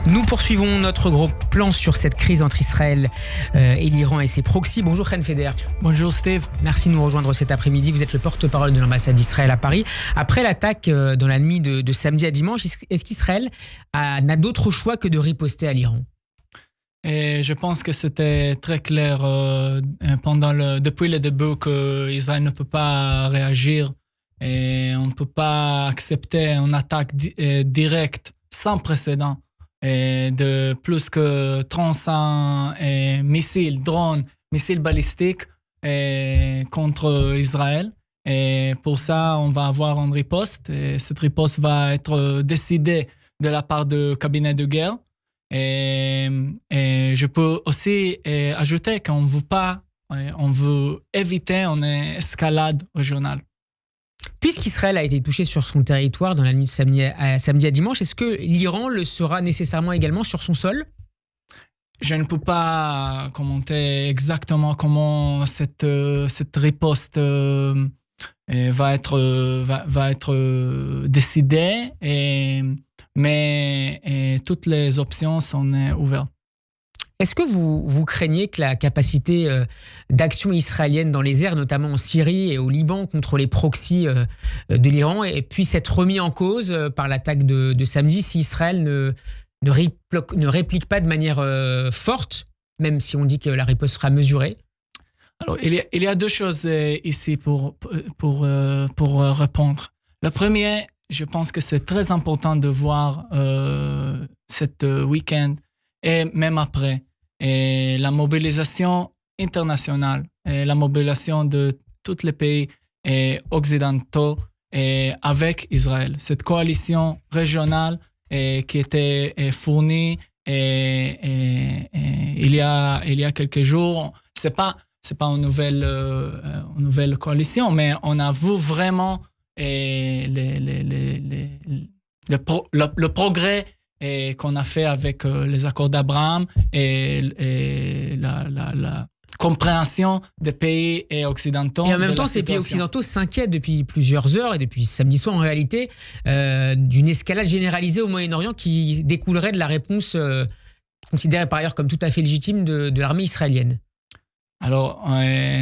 Nous poursuivons notre gros plan sur cette crise entre Israël et l'Iran et ses proxys. Bonjour Chen Feder. Bonjour Steve. Merci de nous rejoindre cet après-midi. Vous êtes le porte-parole de l'ambassade d'Israël à Paris. Après l'attaque dans la nuit de samedi à dimanche, est-ce qu'Israël n'a d'autre choix que de riposter à l'Iran ? Et je pense que c'était très clair depuis le début qu'Israël ne peut pas réagir et on ne peut pas accepter une attaque directe sans précédent et de plus que 35 missiles, drones, missiles balistiques contre Israël. Et pour ça, on va avoir une riposte. Et cette riposte va être décidée de la part du cabinet de guerre. Et je peux aussi ajouter qu'on veut éviter une escalade régionale. Puisqu'Israël a été touché sur son territoire dans la nuit de samedi à dimanche, est-ce que l'Iran le sera nécessairement également sur son sol ? Je ne peux pas commenter exactement comment cette riposte va être décidée, mais toutes les options sont ouvertes. Est-ce que vous craignez que la capacité d'action israélienne dans les airs, notamment en Syrie et au Liban, contre les proxys de l'Iran, puisse être remis en cause par l'attaque de samedi si Israël ne réplique pas de manière forte, même si on dit que la riposte sera mesurée ? Alors, il y a deux choses ici pour répondre. Le premier, je pense que c'est très important de voir cet week-end et même après. Et la mobilisation internationale, et la mobilisation de tous les pays occidentaux avec Israël. Cette coalition régionale qui était fournie il y a quelques jours. C'est pas une nouvelle coalition, mais on a vu vraiment le progrès qu'on a fait avec les accords d'Abraham et la compréhension des pays occidentaux. Et en même temps, ces pays occidentaux s'inquiètent depuis plusieurs heures et depuis samedi soir en réalité d'une escalade généralisée au Moyen-Orient qui découlerait de la réponse considérée par ailleurs comme tout à fait légitime de l'armée israélienne. Alors,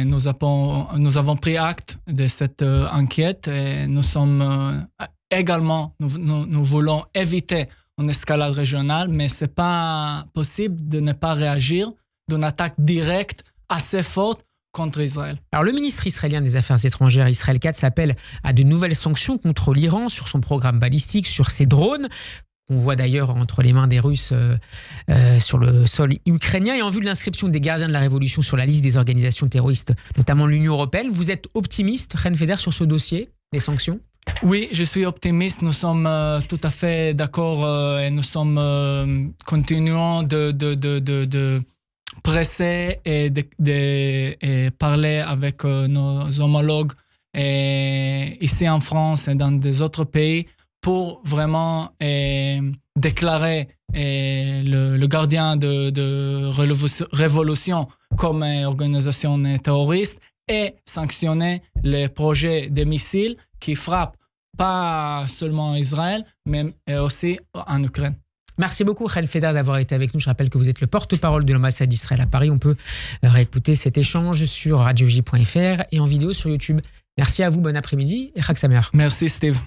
nous avons pris acte de cette enquête et nous sommes également, nous voulons éviter une escalade régionale, mais ce n'est pas possible de ne pas réagir d'une attaque directe assez forte contre Israël. Alors, le ministre israélien des Affaires étrangères, Israël Katz, appelle à de nouvelles sanctions contre l'Iran sur son programme balistique, sur ses drones, qu'on voit d'ailleurs entre les mains des Russes sur le sol ukrainien. Et en vue de l'inscription des gardiens de la révolution sur la liste des organisations terroristes, notamment l'Union européenne, vous êtes optimiste, Chen Feder, sur ce dossier des sanctions ? Oui, je suis optimiste. Nous sommes tout à fait d'accord et nous sommes continuons de presser et de parler avec nos homologues ici en France et dans des autres pays pour vraiment déclarer le gardien de révolution comme organisation terroriste et sanctionner les projets de missiles qui frappent pas seulement Israël, mais aussi en Ukraine. Merci beaucoup, Chen Feder, d'avoir été avec nous. Je rappelle que vous êtes le porte-parole de l'ambassade d'Israël à Paris. On peut réécouter cet échange sur radioj.fr et en vidéo sur YouTube. Merci à vous, bon après-midi et Chag Sameach. Merci Steve.